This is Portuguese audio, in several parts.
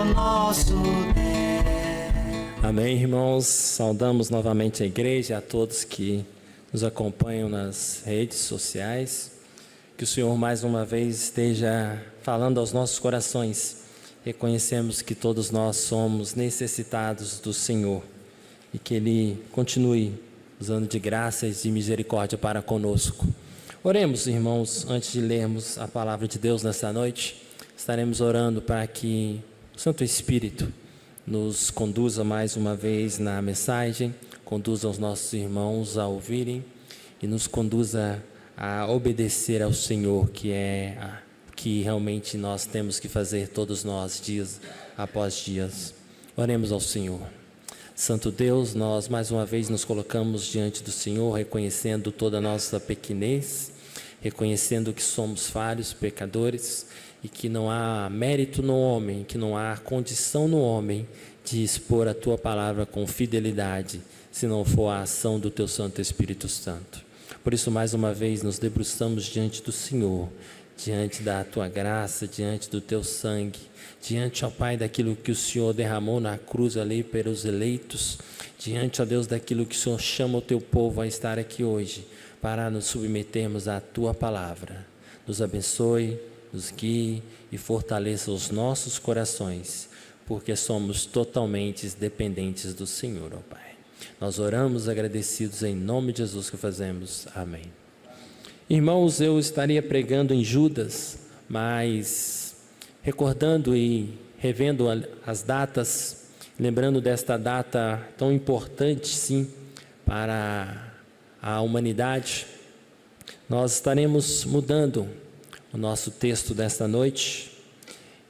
o nosso Deus. Amém, irmãos. Saudamos novamente a igreja, a todos que nos acompanham nas redes sociais. Que o Senhor mais uma vez esteja falando aos nossos corações. Reconhecemos que todos nós somos necessitados do Senhor e que Ele continue usando de graças e misericórdia para conosco. Oremos, irmãos, antes de lermos a palavra de Deus nessa noite. Estaremos orando para que o Santo Espírito nos conduza mais uma vez na mensagem, conduza os nossos irmãos a ouvirem e nos conduza a obedecer ao Senhor, que realmente nós temos que fazer todos nós, dias após dias. Oremos ao Senhor. Santo Deus, nós mais uma vez nos colocamos diante do Senhor, reconhecendo toda a nossa pequenez, reconhecendo que somos falhos, pecadores, e que não há mérito no homem, que não há condição no homem de expor a Tua palavra com fidelidade, se não for a ação do Teu Santo Espírito Santo. Por isso, mais uma vez, nos debruçamos diante do Senhor, diante da Tua graça, diante do Teu sangue, diante, ó Pai, daquilo que o Senhor derramou na cruz ali pelos eleitos, diante, ó Deus, daquilo que o Senhor chama o Teu povo a estar aqui hoje, para nos submetermos à Tua palavra. Nos abençoe, nos guie e fortaleça os nossos corações, porque somos totalmente dependentes do Senhor, ó Pai. Nós oramos agradecidos em nome de Jesus que fazemos. Amém. Irmãos, eu estaria pregando em Judas, mas recordando e revendo as datas, lembrando desta data tão importante, sim, para a humanidade, nós estaremos mudando o nosso texto desta noite,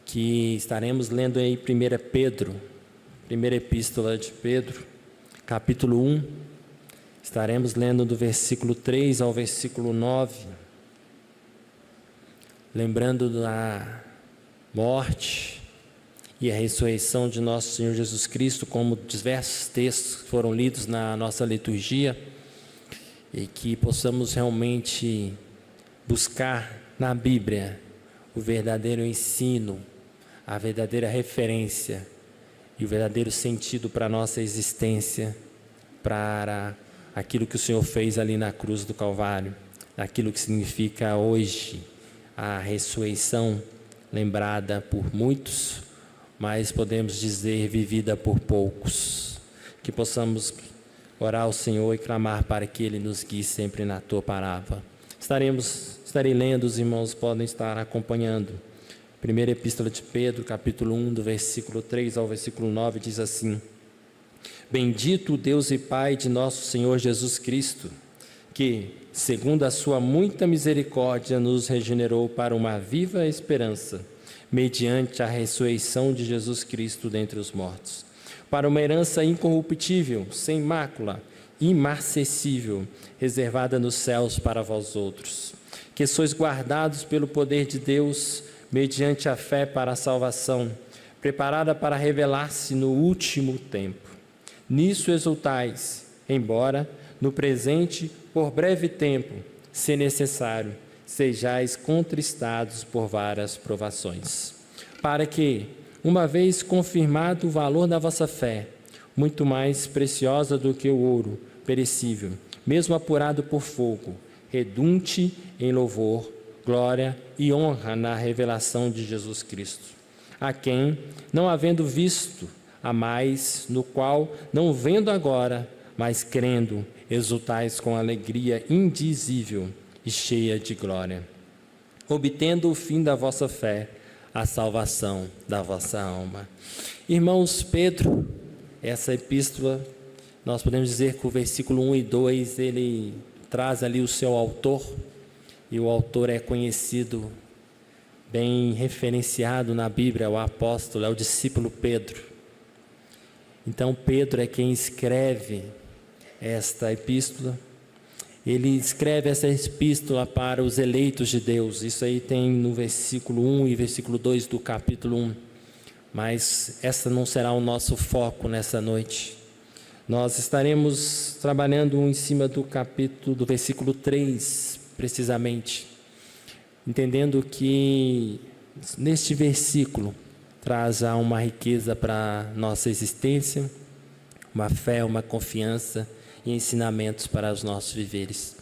que estaremos lendo em 1 Pedro, primeira epístola de Pedro, capítulo 1, estaremos lendo do versículo 3 ao versículo 9, lembrando da morte e a ressurreição de nosso Senhor Jesus Cristo, como diversos textos foram lidos na nossa liturgia, e que possamos realmente buscar na Bíblia o verdadeiro ensino, a verdadeira referência e o verdadeiro sentido para a nossa existência, para aquilo que o Senhor fez ali na cruz do Calvário, aquilo que significa hoje a ressurreição, lembrada por muitos, mas podemos dizer vivida por poucos. Que possamos orar ao Senhor e clamar para que Ele nos guie sempre na Tua palavra. Estarei lendo, os irmãos podem estar acompanhando. Primeira Epístola de Pedro, capítulo 1, do versículo 3 ao versículo 9, diz assim: Bendito o Deus e Pai de nosso Senhor Jesus Cristo, que, segundo a sua muita misericórdia, nos regenerou para uma viva esperança, mediante a ressurreição de Jesus Cristo dentre os mortos, para uma herança incorruptível, sem mácula, imarcessível, reservada nos céus para vós outros, que sois guardados pelo poder de Deus, mediante a fé para a salvação, preparada para revelar-se no último tempo. Nisso exultais, embora, no presente, por breve tempo, se necessário, sejais contristados por várias provações, para que, uma vez confirmado o valor da vossa fé, muito mais preciosa do que o ouro perecível, mesmo apurado por fogo, redunde em louvor, glória e honra na revelação de Jesus Cristo, a quem, não havendo visto, amais, no qual, não vendo agora, mas crendo, exultais com alegria indizível e cheia de glória, obtendo o fim da vossa fé, a salvação da vossa alma. Irmãos, Pedro, essa epístola, nós podemos dizer que o versículo 1 e 2, ele traz ali o seu autor, e o autor é conhecido, bem referenciado na Bíblia, o apóstolo, é o discípulo Pedro. Então Pedro é quem escreve esta epístola. Ele escreve essa epístola para os eleitos de Deus. Isso aí tem no versículo 1 e versículo 2 do capítulo 1. Mas essa não será o nosso foco nessa noite. Nós estaremos trabalhando em cima do capítulo, do versículo 3, precisamente. Entendendo que neste versículo traz já uma riqueza para a nossa existência, uma fé, uma confiança e ensinamentos para os nossos viveres.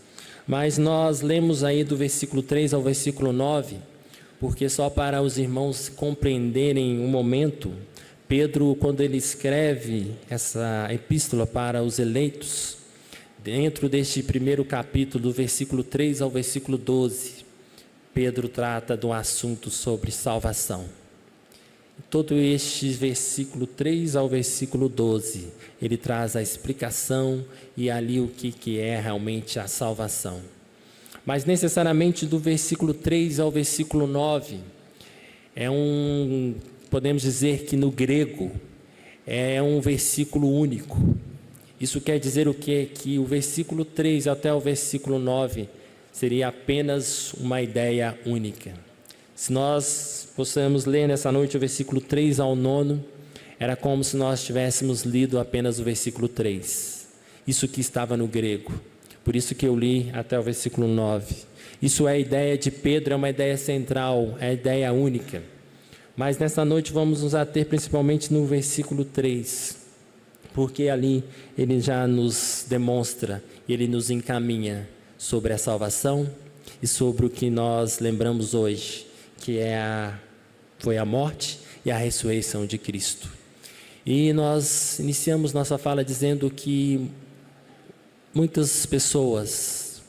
Mas nós lemos aí do versículo 3 ao versículo 9, porque só para os irmãos compreenderem um momento, Pedro, quando ele escreve essa epístola para os eleitos, dentro deste primeiro capítulo, do versículo 3 ao versículo 12, Pedro trata de um assunto sobre salvação. Todo este versículo 3 ao versículo 12, ele traz a explicação e ali o que é realmente a salvação. Mas necessariamente do versículo 3 ao versículo 9, podemos dizer que no grego, é um versículo único. Isso quer dizer o quê? Que o versículo 3 até o versículo 9 seria apenas uma ideia única. Se nós possamos ler nessa noite o versículo 3 ao 9, era como se nós tivéssemos lido apenas o versículo 3. Isso que estava no grego. Por isso que eu li até o versículo 9. Isso é a ideia de Pedro, é uma ideia central, é a ideia única. Mas nessa noite vamos nos ater principalmente no versículo 3, porque ali ele já nos demonstra, ele nos encaminha sobre a salvação e sobre o que nós lembramos hoje, que foi a morte e a ressurreição de Cristo. E nós iniciamos nossa fala dizendo que muitas pessoas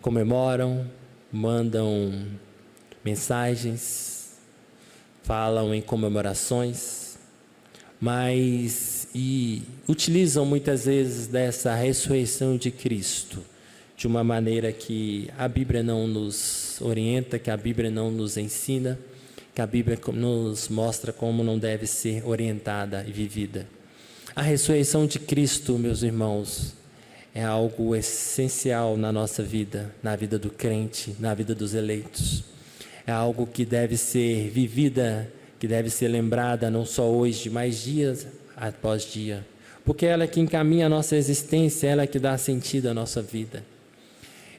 comemoram, mandam mensagens, falam em comemorações, e utilizam muitas vezes dessa ressurreição de Cristo de uma maneira que a Bíblia não nos orienta, que a Bíblia não nos ensina, que a Bíblia nos mostra como não deve ser orientada e vivida. A ressurreição de Cristo, meus irmãos, é algo essencial na nossa vida, na vida do crente, na vida dos eleitos. É algo que deve ser vivida, que deve ser lembrada não só hoje, mas dias após dia. Porque ela é que encaminha a nossa existência, ela é que dá sentido à nossa vida.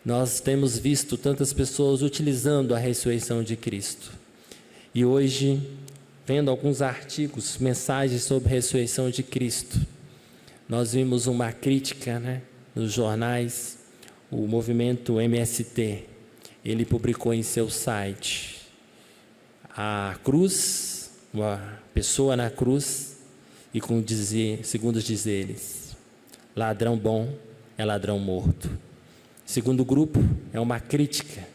Nós temos visto tantas pessoas utilizando a ressurreição de Cristo. E hoje, vendo alguns artigos, mensagens sobre a ressurreição de Cristo, nós vimos uma crítica, nos jornais. O movimento MST, ele publicou em seu site a cruz, uma pessoa na cruz, e segundo os dizeres, ladrão bom é ladrão morto. Segundo grupo, é uma crítica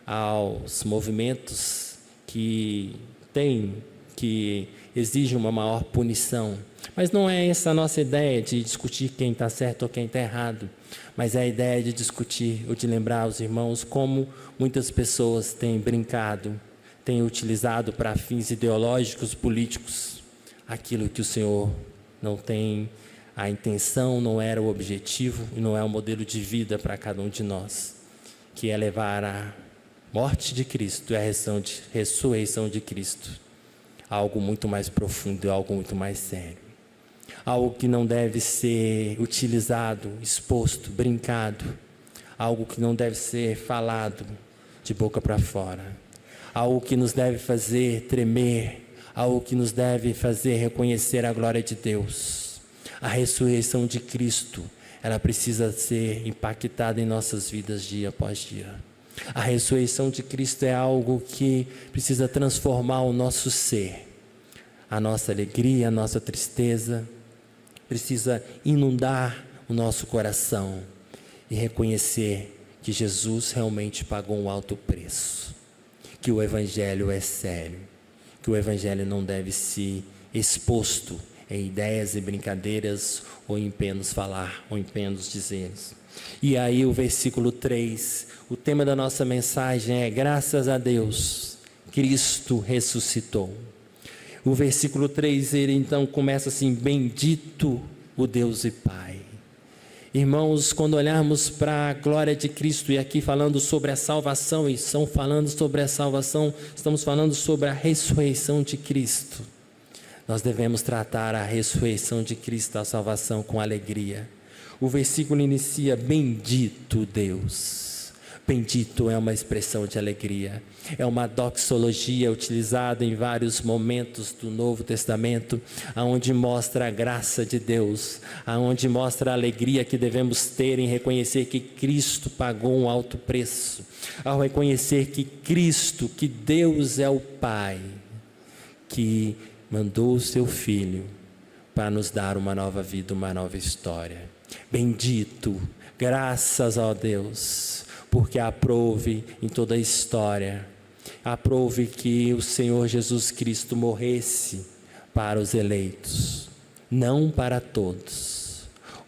aos movimentos que exigem uma maior punição. Mas não é essa a nossa ideia de discutir quem está certo ou quem está errado, mas é a ideia de discutir ou de lembrar aos irmãos como muitas pessoas têm brincado, têm utilizado para fins ideológicos, políticos, aquilo que o Senhor não tem a intenção, não era o objetivo e não é o modelo de vida para cada um de nós, que é levar a morte de Cristo e a ressurreição de Cristo a algo muito mais profundo, algo muito mais sério. Algo que não deve ser utilizado, exposto, brincado. Algo que não deve ser falado de boca para fora. Algo que nos deve fazer tremer. Algo que nos deve fazer reconhecer a glória de Deus. A ressurreição de Cristo, ela precisa ser impactada em nossas vidas dia após dia. A ressurreição de Cristo é algo que precisa transformar o nosso ser. A nossa alegria, a nossa tristeza, precisa inundar o nosso coração e reconhecer que Jesus realmente pagou um alto preço, que o Evangelho é sério, que o Evangelho não deve ser exposto em ideias e brincadeiras ou em penos falar, ou em penos dizeres. E aí o versículo 3, o tema da nossa mensagem é: graças a Deus, Cristo ressuscitou. O versículo 3, ele então começa assim: bendito o Deus e Pai. Irmãos, quando olharmos para a glória de Cristo, e aqui falando sobre a salvação, estamos falando sobre a ressurreição de Cristo. Nós devemos tratar a ressurreição de Cristo, a salvação, com alegria. O versículo inicia: bendito Deus. Bendito é uma expressão de alegria, é uma doxologia utilizada em vários momentos do Novo Testamento, aonde mostra a graça de Deus, aonde mostra a alegria que devemos ter em reconhecer que Cristo pagou um alto preço, ao reconhecer que Cristo, que Deus é o Pai, que mandou o seu Filho para nos dar uma nova vida, uma nova história. Bendito, graças a Deus, porque aprove em toda a história, aprove que o Senhor Jesus Cristo morresse para os eleitos, não para todos.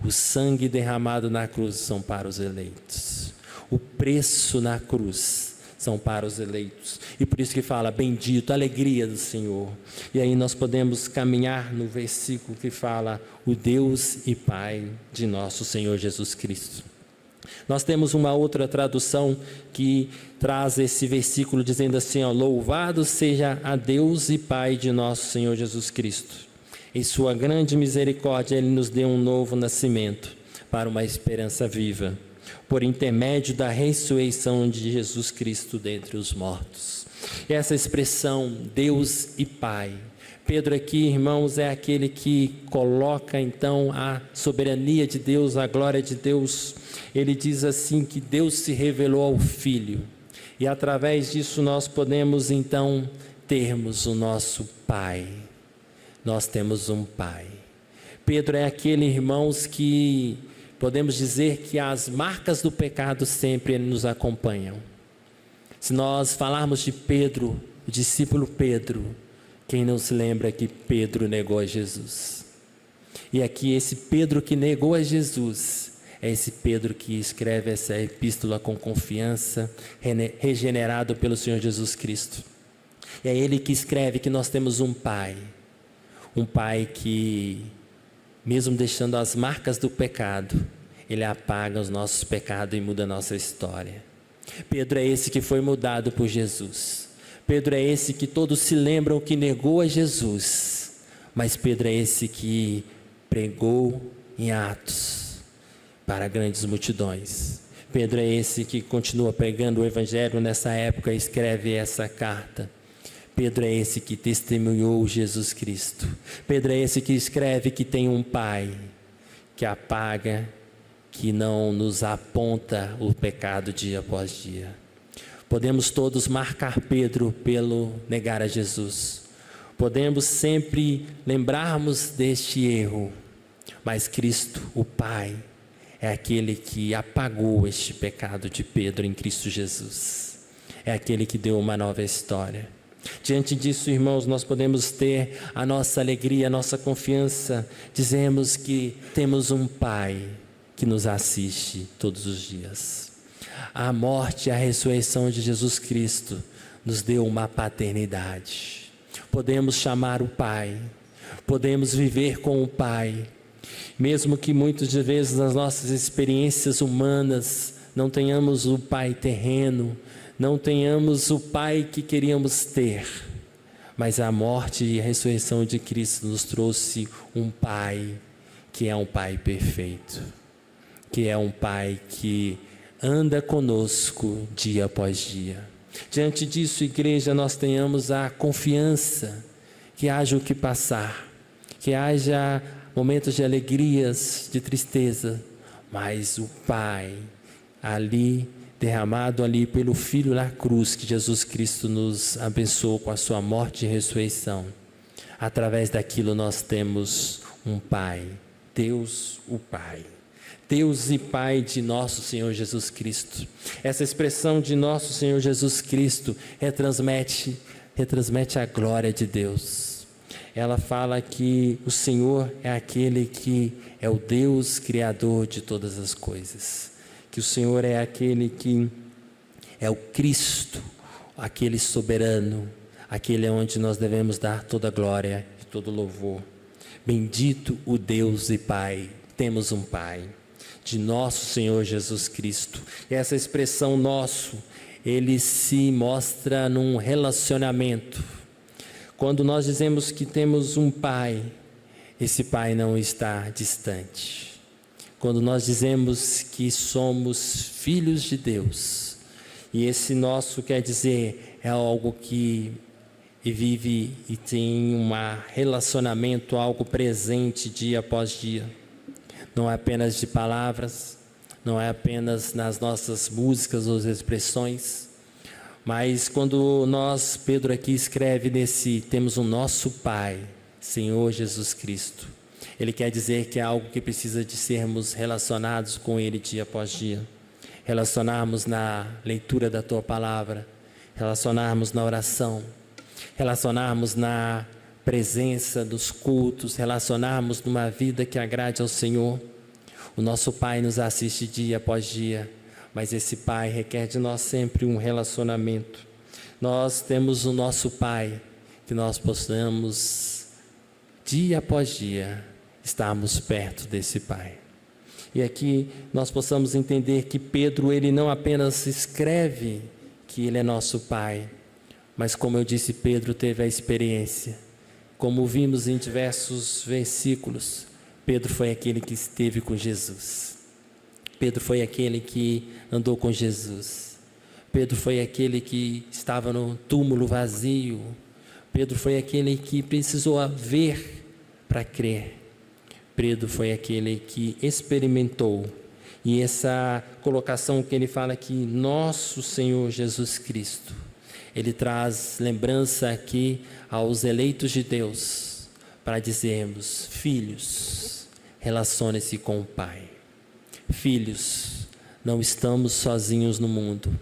O sangue derramado na cruz são para os eleitos, o preço na cruz são para os eleitos, e por isso que fala, bendito, a alegria do Senhor. E aí nós podemos caminhar no versículo que fala, o Deus e Pai de nosso Senhor Jesus Cristo. Nós temos uma outra tradução que traz esse versículo dizendo assim, ó, louvado seja a Deus e Pai de nosso Senhor Jesus Cristo. Em sua grande misericórdia, Ele nos deu um novo nascimento para uma esperança viva, por intermédio da ressurreição de Jesus Cristo dentre os mortos. E essa expressão, Deus e Pai, Pedro aqui, irmãos, é aquele que coloca então a soberania de Deus, a glória de Deus. Ele diz assim que Deus se revelou ao Filho, e através disso nós podemos então termos o nosso Pai. Nós temos um Pai. Pedro é aquele, irmãos, que podemos dizer que as marcas do pecado sempre nos acompanham. Se nós falarmos de Pedro, o discípulo Pedro, quem não se lembra que Pedro negou a Jesus? E aqui esse Pedro que negou a Jesus, é esse Pedro que escreve essa epístola com confiança, regenerado pelo Senhor Jesus Cristo. E é ele que escreve que nós temos um Pai que, mesmo deixando as marcas do pecado, Ele apaga os nossos pecados e muda a nossa história. Pedro é esse que foi mudado por Jesus. Pedro é esse que todos se lembram que negou a Jesus, mas Pedro é esse que pregou em Atos para grandes multidões. Pedro é esse que continua pregando o Evangelho nessa época e escreve essa carta. Pedro é esse que testemunhou Jesus Cristo. Pedro é esse que escreve que tem um Pai que apaga, que não nos aponta o pecado dia após dia. Podemos todos marcar Pedro pelo negar a Jesus. Podemos sempre lembrarmos deste erro, mas Cristo, o Pai, é aquele que apagou este pecado de Pedro em Cristo Jesus. É aquele que deu uma nova história. Diante disso, irmãos, nós podemos ter a nossa alegria, a nossa confiança. Dizemos que temos um Pai que nos assiste todos os dias. A morte e a ressurreição de Jesus Cristo nos deu uma paternidade. Podemos chamar o Pai, podemos viver com o Pai, mesmo que muitas de vezes nas nossas experiências humanas não tenhamos o Pai terreno, não tenhamos o Pai que queríamos ter, mas a morte e a ressurreição de Cristo nos trouxe um Pai que é um Pai perfeito, que é um Pai que anda conosco dia após dia. Diante disso, igreja, nós tenhamos a confiança que haja o que passar, que haja momentos de alegrias, de tristeza, mas o Pai ali, derramado ali pelo Filho na cruz, que Jesus Cristo nos abençoou com a sua morte e ressurreição. Através daquilo nós temos um Pai, Deus o Pai. Deus e Pai de nosso Senhor Jesus Cristo. Essa expressão de nosso Senhor Jesus Cristo retransmite a glória de Deus. Ela fala que o Senhor é aquele que é o Deus criador de todas as coisas. Que o Senhor é aquele que é o Cristo, aquele soberano, aquele onde nós devemos dar toda a glória e todo louvor. Bendito o Deus e Pai, temos um Pai, de nosso Senhor Jesus Cristo. E essa expressão nosso, ele se mostra num relacionamento. Quando nós dizemos que temos um Pai, esse Pai não está distante. Quando nós dizemos que somos filhos de Deus, E esse nosso quer dizer, é algo que vive e tem um relacionamento, algo presente dia após dia. Não é apenas de palavras, não é apenas nas nossas músicas ou expressões, mas quando nós, Pedro aqui escreve temos o nosso Pai, Senhor Jesus Cristo. Ele quer dizer que é algo que precisa de sermos relacionados com Ele dia após dia. Relacionarmos na leitura da Tua Palavra, relacionarmos na oração, relacionarmos na presença dos cultos, relacionarmos numa vida que agrade ao Senhor. O nosso Pai nos assiste dia após dia, mas esse Pai requer de nós sempre um relacionamento. Nós temos o nosso Pai, que nós possamos, dia após dia, estarmos perto desse Pai. E aqui nós possamos entender que Pedro, ele não apenas escreve que ele é nosso Pai, mas como eu disse, Pedro teve a experiência. Como vimos em diversos versículos, Pedro foi aquele que esteve com Jesus. Pedro foi aquele que andou com Jesus. Pedro foi aquele que estava no túmulo vazio. Pedro foi aquele que precisou ver para crer. Pedro foi aquele que experimentou. E essa colocação que ele fala aqui, nosso Senhor Jesus Cristo, ele traz lembrança aqui aos eleitos de Deus, para dizermos, filhos, relacione-se com o Pai. Filhos, não estamos sozinhos no mundo,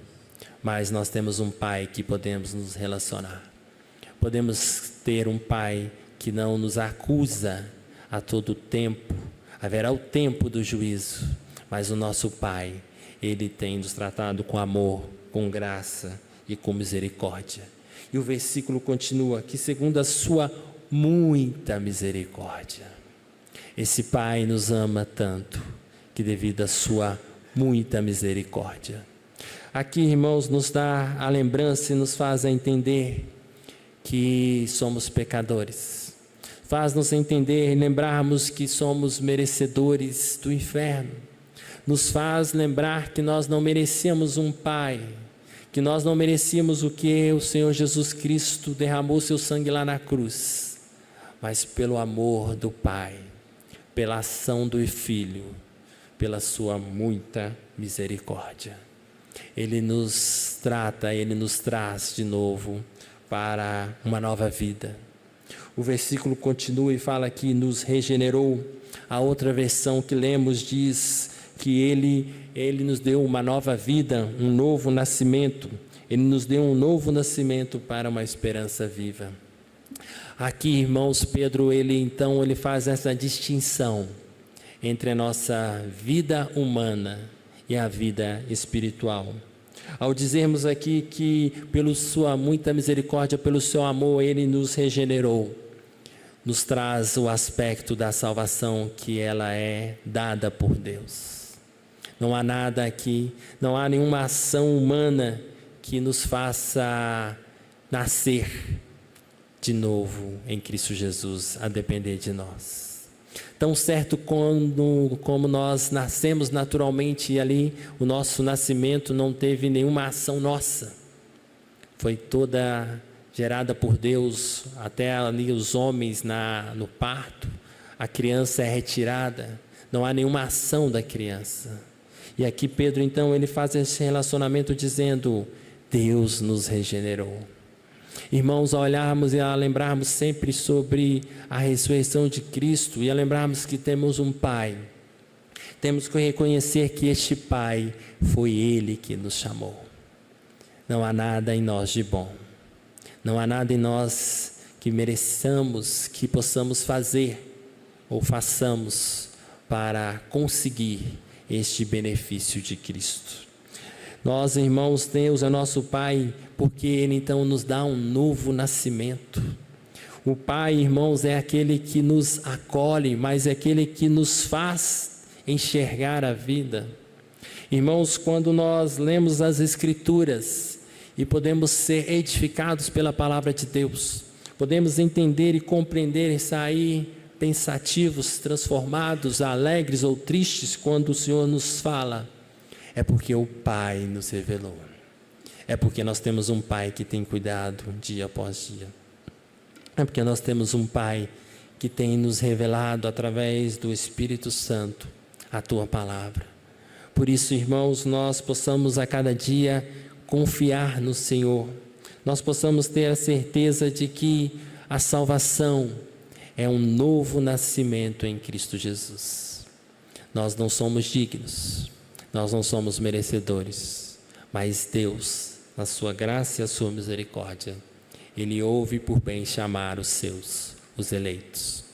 mas nós temos um Pai que podemos nos relacionar. Podemos ter um Pai que não nos acusa a todo tempo. Haverá o tempo do juízo, mas o nosso Pai, Ele tem nos tratado com amor, com graça e com misericórdia. E o versículo continua, que segundo a sua muita misericórdia. Esse Pai nos ama tanto, que devido à sua muita misericórdia. Aqui, irmãos, nos dá a lembrança e nos faz entender que somos pecadores. Faz-nos entender e lembrarmos que somos merecedores do inferno. Nos faz lembrar que nós não merecíamos um Pai, que nós não merecíamos o que o Senhor Jesus Cristo derramou seu sangue lá na cruz, mas pelo amor do Pai, pela ação do Filho, pela sua muita misericórdia. Ele nos trata, Ele nos traz de novo para uma nova vida. O versículo continua e fala que nos regenerou. A outra versão que lemos diz que Ele nos deu uma nova vida, um novo nascimento. Ele nos deu um novo nascimento para uma esperança viva. Aqui, irmãos, Pedro, ele faz essa distinção entre a nossa vida humana e a vida espiritual. Ao dizermos aqui que pela sua muita misericórdia, pelo seu amor, Ele nos regenerou, nos traz o aspecto da salvação que ela é dada por Deus. Não há nada aqui, não há nenhuma ação humana que nos faça nascer de novo em Cristo Jesus, a depender de nós. Tão certo como nós nascemos naturalmente e ali o nosso nascimento não teve nenhuma ação nossa. Foi toda gerada por Deus, até ali os homens no parto, a criança é retirada, não há nenhuma ação da criança. E aqui Pedro então ele faz esse relacionamento dizendo, Deus nos regenerou. Irmãos, a olharmos e a lembrarmos sempre sobre a ressurreição de Cristo e a lembrarmos que temos um Pai, temos que reconhecer que este Pai foi Ele que nos chamou. Não há nada em nós de bom, não há nada em nós que mereçamos, que possamos fazer ou façamos para conseguir este benefício de Cristo. Nós, irmãos, Deus é nosso Pai, porque Ele então nos dá um novo nascimento. O Pai, irmãos, é aquele que nos acolhe, mas é aquele que nos faz enxergar a vida. Irmãos, quando nós lemos as Escrituras e podemos ser edificados pela palavra de Deus, podemos entender e compreender e sair pensativos, transformados, alegres ou tristes quando o Senhor nos fala, é porque o Pai nos revelou. É porque nós temos um Pai que tem cuidado dia após dia. É porque nós temos um Pai que tem nos revelado através do Espírito Santo a Tua palavra. Por isso, irmãos, nós possamos a cada dia confiar no Senhor. Nós possamos ter a certeza de que a salvação é um novo nascimento em Cristo Jesus. Nós não somos dignos, nós não somos merecedores, mas Deus, na sua graça e a sua misericórdia, Ele ouve por bem chamar os eleitos.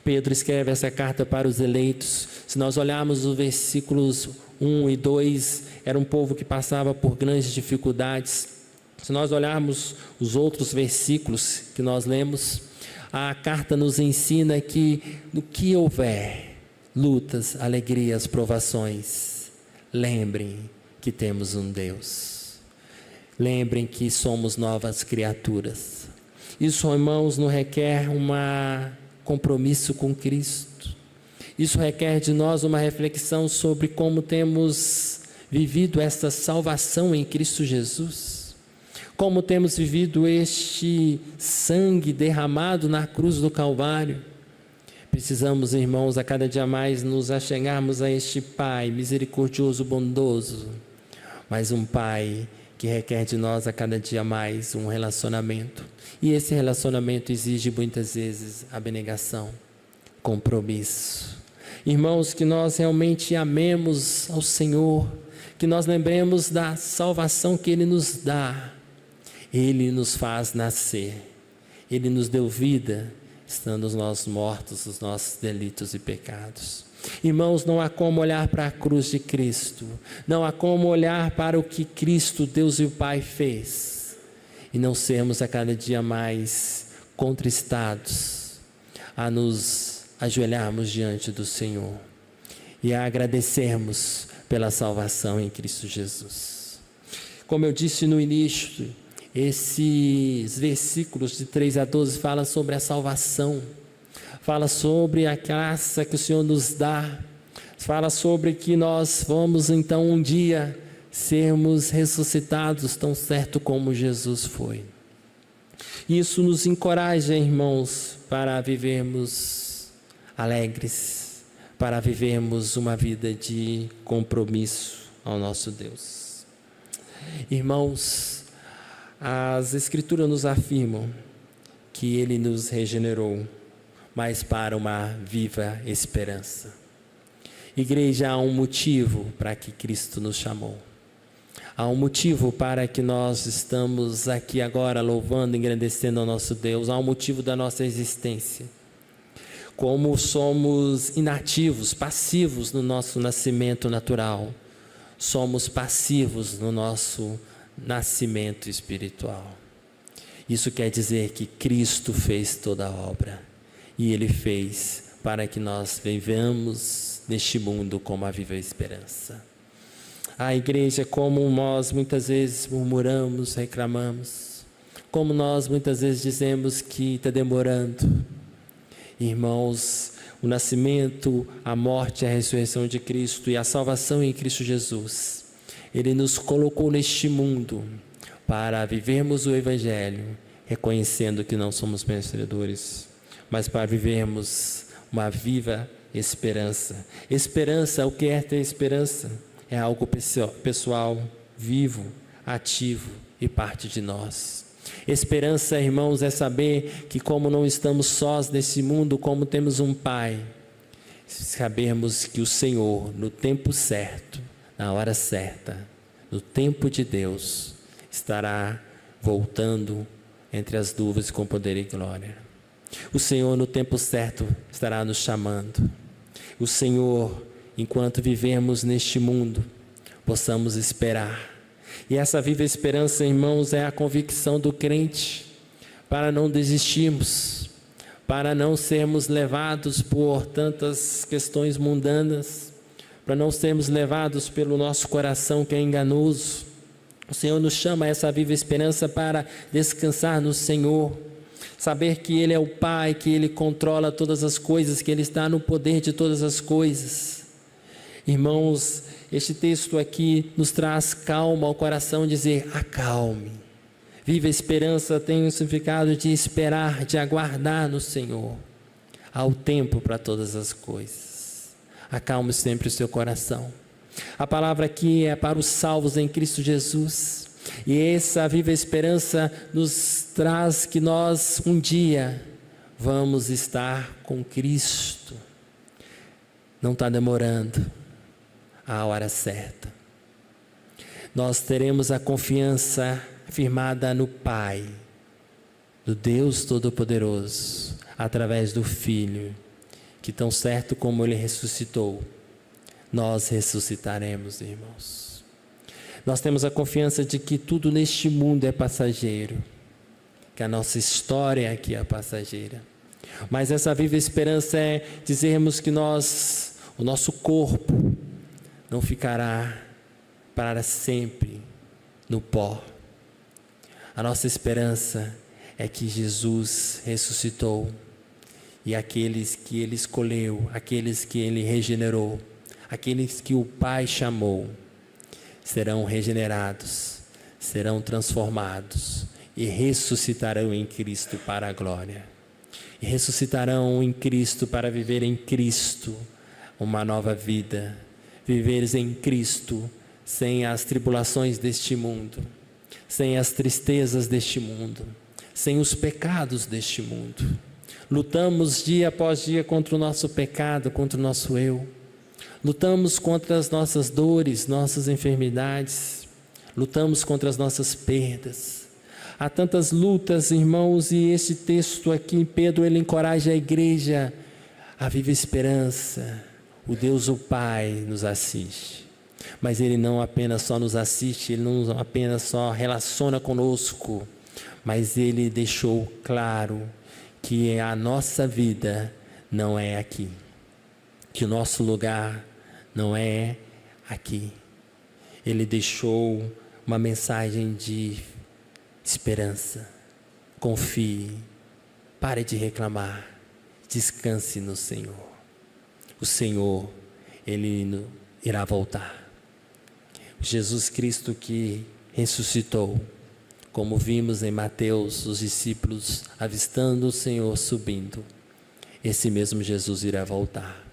Pedro escreve essa carta para os eleitos. Se nós olharmos os versículos 1 e 2, era um povo que passava por grandes dificuldades. Se nós olharmos os outros versículos que nós lemos, a carta nos ensina que no que houver, lutas, alegrias, provações, lembrem que temos um Deus. Lembrem que somos novas criaturas. Isso, irmãos, não requer um compromisso com Cristo. Isso requer de nós uma reflexão sobre como temos vivido esta salvação em Cristo Jesus. Como temos vivido este sangue derramado na cruz do Calvário. Precisamos, irmãos, a cada dia mais nos achegarmos a este Pai misericordioso, bondoso, mas um Pai que requer de nós a cada dia mais um relacionamento. E esse relacionamento exige muitas vezes abnegação, compromisso. Irmãos, que nós realmente amemos ao Senhor, que nós lembremos da salvação que Ele nos dá. Ele nos faz nascer, Ele nos deu vida, estando nós mortos os nossos delitos e pecados. Irmãos, não há como olhar para a cruz de Cristo, não há como olhar para o que Cristo, Deus e o Pai fez, e não sermos a cada dia mais contristados, a nos ajoelharmos diante do Senhor e a agradecermos pela salvação em Cristo Jesus. Como eu disse no início, esses versículos de 3 a 12 falam sobre a salvação, fala sobre a graça que o Senhor nos dá, fala sobre que nós vamos então um dia sermos ressuscitados tão certo como Jesus foi. Isso nos encoraja, irmãos, para vivermos alegres, para vivermos uma vida de compromisso ao nosso Deus. Irmãos, as Escrituras nos afirmam que Ele nos regenerou, mas para uma viva esperança. Igreja, há um motivo para que Cristo nos chamou. Há um motivo para que nós estamos aqui agora louvando, engrandecendo ao nosso Deus. Há um motivo da nossa existência. Como somos inativos, passivos no nosso nascimento natural, somos passivos no nosso nascimento espiritual. Isso quer dizer que Cristo fez toda a obra. E Ele fez para que nós vivamos neste mundo com uma viva esperança. A igreja, como nós muitas vezes murmuramos, reclamamos, como nós muitas vezes dizemos que está demorando. Irmãos, o nascimento, a morte, a ressurreição de Cristo e a salvação em Cristo Jesus, Ele nos colocou neste mundo para vivermos o Evangelho, reconhecendo que não somos merecedores, mas para vivermos uma viva esperança. Esperança, o que é ter esperança? É algo pessoal, vivo, ativo e parte de nós. Esperança, irmãos, é saber que como não estamos sós nesse mundo, como temos um Pai, sabermos que o Senhor, no tempo certo, na hora certa, no tempo de Deus, estará voltando entre as nuvens com poder e glória. O Senhor, no tempo certo, estará nos chamando. O Senhor, enquanto vivemos neste mundo, possamos esperar. E essa viva esperança, irmãos, é a convicção do crente para não desistirmos, para não sermos levados por tantas questões mundanas, para não sermos levados pelo nosso coração que é enganoso. O Senhor nos chama a essa viva esperança para descansar no Senhor, saber que Ele é o Pai, que Ele controla todas as coisas, que Ele está no poder de todas as coisas. Irmãos, este texto aqui nos traz calma ao coração, dizer: acalme. Viva a esperança tem o significado de esperar, de aguardar no Senhor. Há o tempo para todas as coisas. Acalme sempre o seu coração. A palavra aqui é para os salvos em Cristo Jesus. E essa viva esperança nos traz que nós um dia vamos estar com Cristo. Não está demorando, a hora certa. Nós teremos a confiança firmada no Pai, do Deus Todo-Poderoso, através do Filho, que tão certo como Ele ressuscitou, nós ressuscitaremos, irmãos. Nós temos a confiança de que tudo neste mundo é passageiro, que a nossa história aqui é passageira. Mas essa viva esperança é dizermos que o nosso corpo não ficará para sempre no pó. A nossa esperança é que Jesus ressuscitou e aqueles que Ele escolheu, aqueles que Ele regenerou, aqueles que o Pai chamou, serão regenerados, serão transformados e ressuscitarão em Cristo para a glória. E ressuscitarão em Cristo para viver em Cristo uma nova vida, viveres em Cristo sem as tribulações deste mundo, sem as tristezas deste mundo, sem os pecados deste mundo. Lutamos dia após dia contra o nosso pecado, contra o nosso eu. Lutamos contra as nossas dores, nossas enfermidades. Lutamos contra as nossas perdas. Há tantas lutas, irmãos, e esse texto aqui, Pedro, ele encoraja a igreja a viva esperança. O Deus, o Pai, nos assiste. Mas Ele não apenas só nos assiste, Ele não apenas só relaciona conosco, mas Ele deixou claro que a nossa vida não é aqui, que o nosso lugar não é aqui. Ele deixou uma mensagem de esperança. Confie, pare de reclamar, descanse no Senhor. O Senhor, Ele irá voltar. Jesus Cristo que ressuscitou, como vimos em Mateus, os discípulos avistando o Senhor subindo, esse mesmo Jesus irá voltar.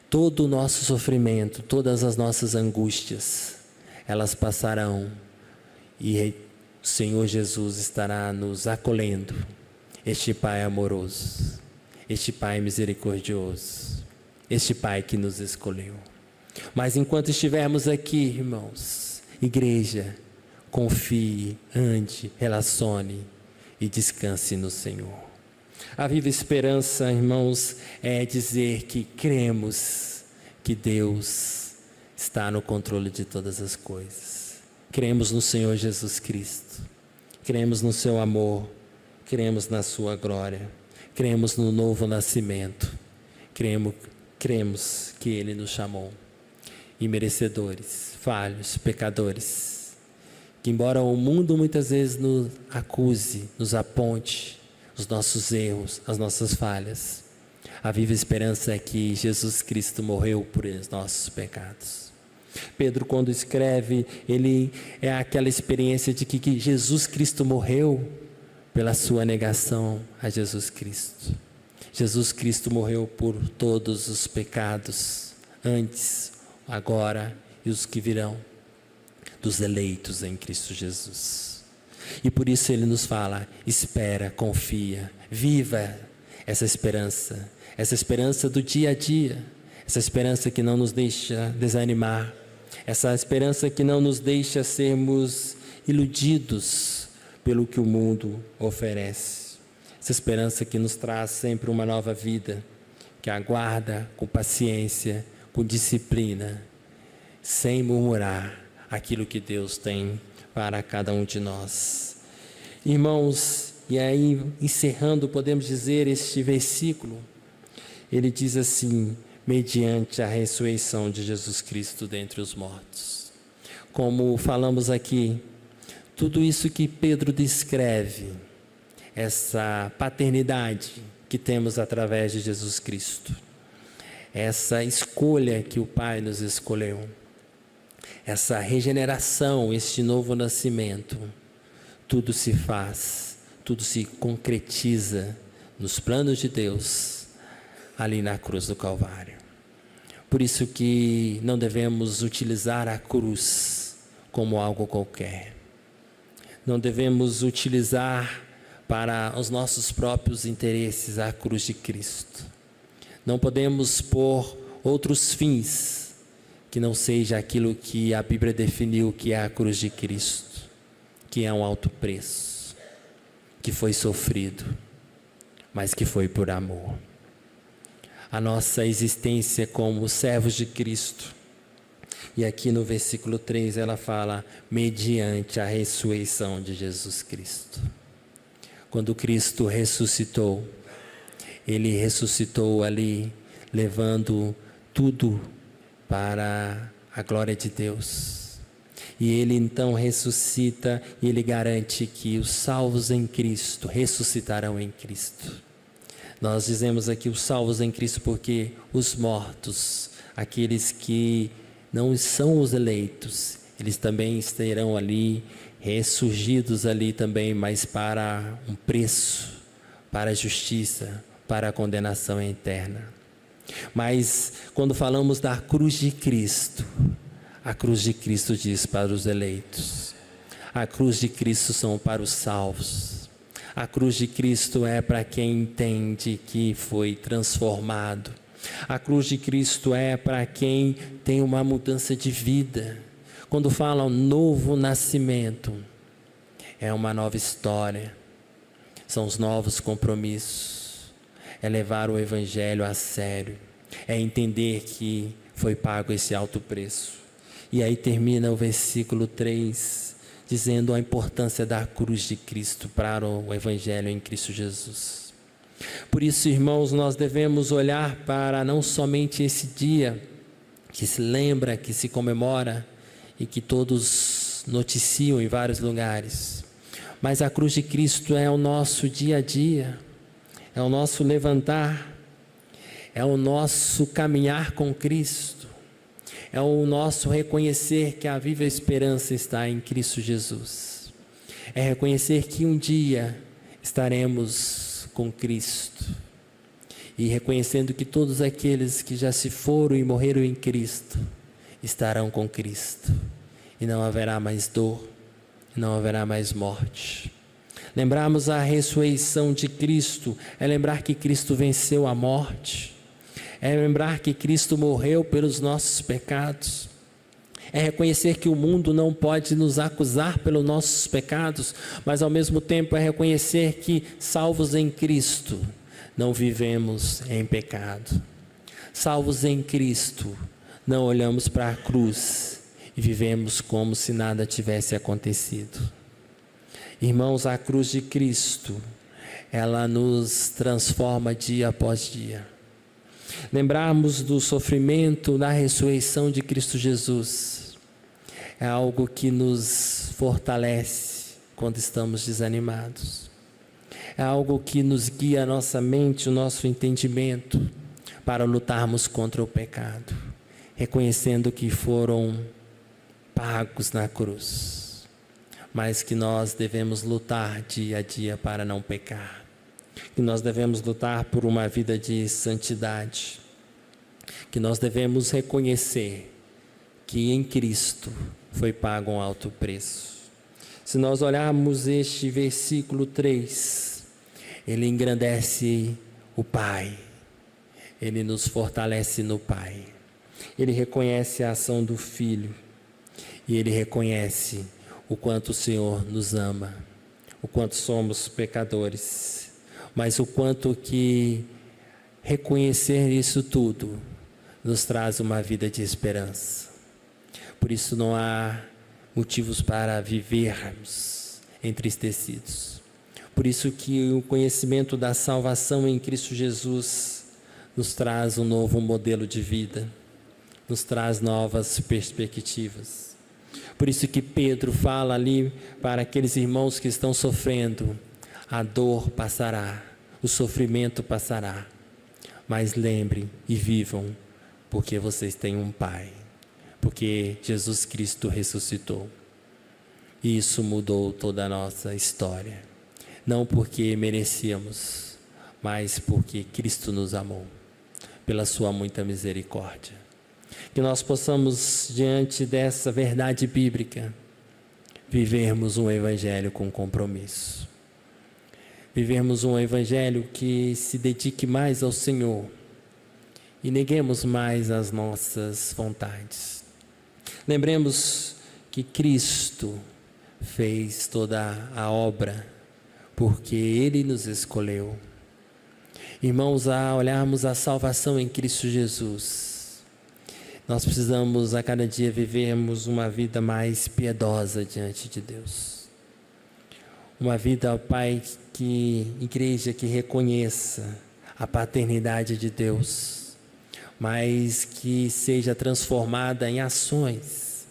Todo o nosso sofrimento, todas as nossas angústias, elas passarão e o Senhor Jesus estará nos acolhendo. Este Pai amoroso, este Pai misericordioso, este Pai que nos escolheu. Mas enquanto estivermos aqui, irmãos, igreja, confie, ande, relacione e descanse no Senhor. A viva esperança, irmãos, é dizer que cremos que Deus está no controle de todas as coisas. Cremos no Senhor Jesus Cristo, cremos no seu amor, cremos na sua glória, cremos no novo nascimento, cremos que Ele nos chamou. Imerecedores, falhos, pecadores, que embora o mundo muitas vezes nos acuse, nos aponte os nossos erros, as nossas falhas, a viva esperança é que Jesus Cristo morreu por os nossos pecados. Pedro, quando escreve, ele é aquela experiência de que Jesus Cristo morreu pela sua negação a Jesus Cristo. Jesus Cristo morreu por todos os pecados, antes, agora e os que virão, dos eleitos em Cristo Jesus. E por isso Ele nos fala: espera, confia, viva essa esperança do dia a dia, essa esperança que não nos deixa desanimar, essa esperança que não nos deixa sermos iludidos pelo que o mundo oferece, essa esperança que nos traz sempre uma nova vida, que aguarda com paciência, com disciplina, sem murmurar aquilo que Deus tem para cada um de nós. Irmãos, e aí encerrando, podemos dizer este versículo, ele diz assim: mediante a ressurreição de Jesus Cristo dentre os mortos. Como falamos aqui, tudo isso que Pedro descreve, essa paternidade que temos através de Jesus Cristo, essa escolha que o Pai nos escolheu, essa regeneração, este novo nascimento, tudo se faz, tudo se concretiza nos planos de Deus, ali na cruz do Calvário. Por isso que não devemos utilizar a cruz como algo qualquer. Não devemos utilizar para os nossos próprios interesses a cruz de Cristo. Não podemos pôr outros fins que não seja aquilo que a Bíblia definiu que é a cruz de Cristo, que é um alto preço, que foi sofrido, mas que foi por amor. A nossa existência como servos de Cristo, e aqui no versículo 3 ela fala, mediante a ressurreição de Jesus Cristo. Quando Cristo ressuscitou, Ele ressuscitou ali, levando tudo para a glória de Deus. E Ele então ressuscita e Ele garante que os salvos em Cristo ressuscitarão em Cristo. Nós dizemos aqui os salvos em Cristo porque os mortos, aqueles que não são os eleitos, eles também estarão ali, ressurgidos ali também, mas para um preço, para a justiça, para a condenação eterna. Mas quando falamos da cruz de Cristo, a cruz de Cristo diz para os eleitos, a cruz de Cristo são para os salvos, a cruz de Cristo é para quem entende que foi transformado, a cruz de Cristo é para quem tem uma mudança de vida. Quando fala um novo nascimento, é uma nova história, são os novos compromissos, é levar o Evangelho a sério, é entender que foi pago esse alto preço. E aí termina o versículo 3, dizendo a importância da cruz de Cristo para o Evangelho em Cristo Jesus. Por isso, irmãos, nós devemos olhar para não somente esse dia que se lembra, que se comemora e que todos noticiam em vários lugares, mas a cruz de Cristo é o nosso dia a dia, é o nosso levantar, é o nosso caminhar com Cristo, é o nosso reconhecer que a viva esperança está em Cristo Jesus, é reconhecer que um dia estaremos com Cristo, e reconhecendo que todos aqueles que já se foram e morreram em Cristo, estarão com Cristo, e não haverá mais dor, não haverá mais morte. Lembrarmos a ressurreição de Cristo, é lembrar que Cristo venceu a morte, é lembrar que Cristo morreu pelos nossos pecados, é reconhecer que o mundo não pode nos acusar pelos nossos pecados, mas ao mesmo tempo é reconhecer que, salvos em Cristo, não vivemos em pecado. Salvos em Cristo, não olhamos para a cruz e vivemos como se nada tivesse acontecido. Irmãos, a cruz de Cristo, ela nos transforma dia após dia. Lembrarmos do sofrimento, da ressurreição de Cristo Jesus, é algo que nos fortalece quando estamos desanimados. É algo que nos guia a nossa mente, o nosso entendimento, para lutarmos contra o pecado, reconhecendo que foram pagos na cruz, mas que nós devemos lutar dia a dia para não pecar, que nós devemos lutar por uma vida de santidade, que nós devemos reconhecer que em Cristo foi pago um alto preço. Se nós olharmos este versículo 3, ele engrandece o Pai, ele nos fortalece no Pai, ele reconhece a ação do Filho, e ele reconhece o quanto o Senhor nos ama, o quanto somos pecadores, mas o quanto que reconhecer isso tudo nos traz uma vida de esperança. Por isso não há motivos para vivermos entristecidos. Por isso que o conhecimento da salvação em Cristo Jesus nos traz um novo modelo de vida, nos traz novas perspectivas. Por isso que Pedro fala ali para aqueles irmãos que estão sofrendo, a dor passará, o sofrimento passará, mas lembrem e vivam porque vocês têm um Pai, porque Jesus Cristo ressuscitou. E isso mudou toda a nossa história. Não porque merecíamos, mas porque Cristo nos amou, pela sua muita misericórdia. Que nós possamos, diante dessa verdade bíblica, vivermos um evangelho com compromisso. Vivermos um evangelho que se dedique mais ao Senhor e neguemos mais as nossas vontades. Lembremos que Cristo fez toda a obra porque Ele nos escolheu. Irmãos, a olharmos a salvação em Cristo Jesus, nós precisamos a cada dia vivermos uma vida mais piedosa diante de Deus. Uma vida, ó Pai, igreja que reconheça a paternidade de Deus, mas que seja transformada em ações,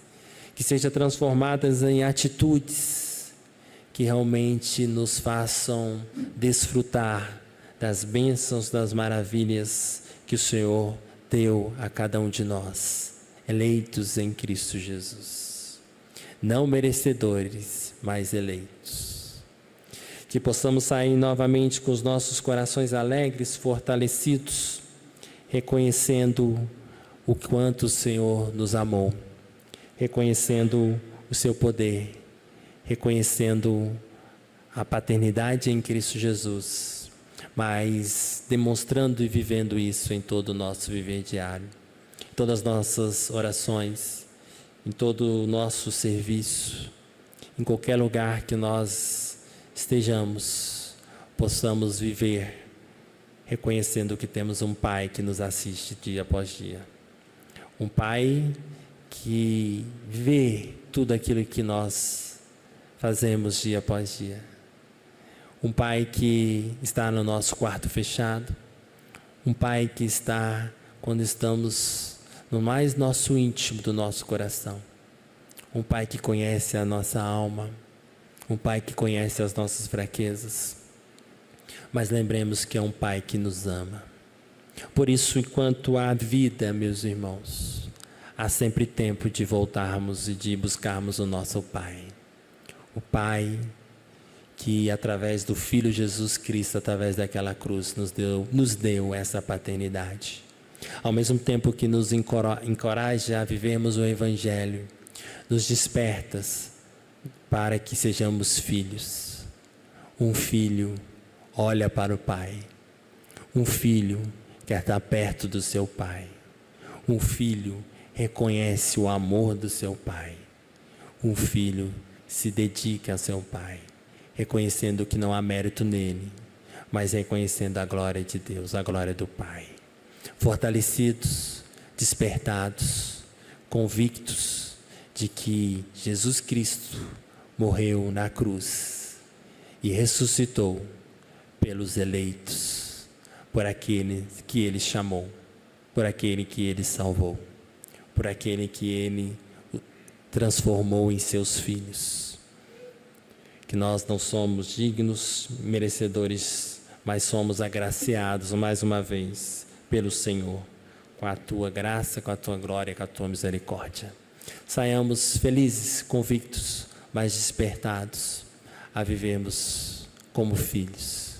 que seja transformada em atitudes que realmente nos façam desfrutar das bênçãos, das maravilhas que o Senhor deu a cada um de nós, eleitos em Cristo Jesus. Não merecedores, mas eleitos. Que possamos sair novamente com os nossos corações alegres, fortalecidos, reconhecendo o quanto o Senhor nos amou, reconhecendo o seu poder, reconhecendo a paternidade em Cristo Jesus, mas demonstrando e vivendo isso em todo o nosso viver diário, em todas as nossas orações, em todo o nosso serviço, em qualquer lugar que nós estejamos, possamos viver reconhecendo que temos um Pai que nos assiste dia após dia, um Pai que vê tudo aquilo que nós fazemos dia após dia. Um Pai que está no nosso quarto fechado. Um Pai que está quando estamos no mais nosso íntimo do nosso coração. Um Pai que conhece a nossa alma. Um Pai que conhece as nossas fraquezas. Mas lembremos que é um Pai que nos ama. Por isso, enquanto há vida, meus irmãos, há sempre tempo de voltarmos e de buscarmos o nosso Pai. O Pai que através do Filho Jesus Cristo, através daquela cruz, nos deu essa paternidade. Ao mesmo tempo que nos encoraja a vivermos o Evangelho, nos despertas para que sejamos filhos. Um filho olha para o Pai. Um filho quer estar perto do seu Pai. Um filho reconhece o amor do seu Pai. Um filho se dedica ao seu Pai, reconhecendo que não há mérito nele, mas reconhecendo a glória de Deus, a glória do Pai. Fortalecidos, despertados, convictos de que Jesus Cristo morreu na cruz e ressuscitou pelos eleitos, por aquele que Ele chamou, por aquele que Ele salvou, por aquele que Ele transformou em seus filhos. Que nós não somos dignos, merecedores, mas somos agraciados mais uma vez pelo Senhor, com a Tua graça, com a Tua glória, com a Tua misericórdia. Saiamos felizes, convictos, mas despertados a vivermos como filhos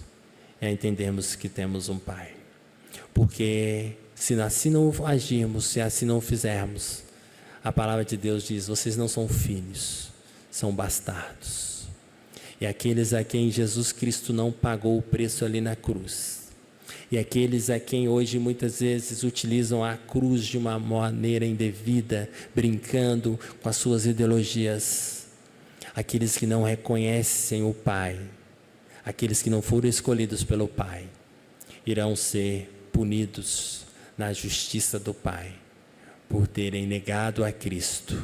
e a entendermos que temos um Pai. Porque se assim não agirmos, se assim não fizermos, a palavra de Deus diz: vocês não são filhos, são bastardos. E aqueles a quem Jesus Cristo não pagou o preço ali na cruz. E aqueles a quem hoje muitas vezes utilizam a cruz de uma maneira indevida, brincando com as suas ideologias. Aqueles que não reconhecem o Pai, aqueles que não foram escolhidos pelo Pai, irão ser punidos na justiça do Pai, por terem negado a Cristo,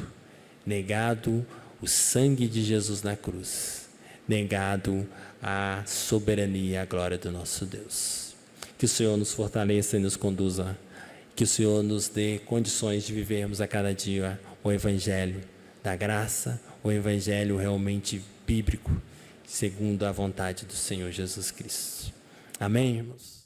negado o sangue de Jesus na cruz, negado a soberania e a glória do nosso Deus. Que o Senhor nos fortaleça e nos conduza, que o Senhor nos dê condições de vivermos a cada dia o Evangelho da graça, o Evangelho realmente bíblico, segundo a vontade do Senhor Jesus Cristo. Amém, irmãos?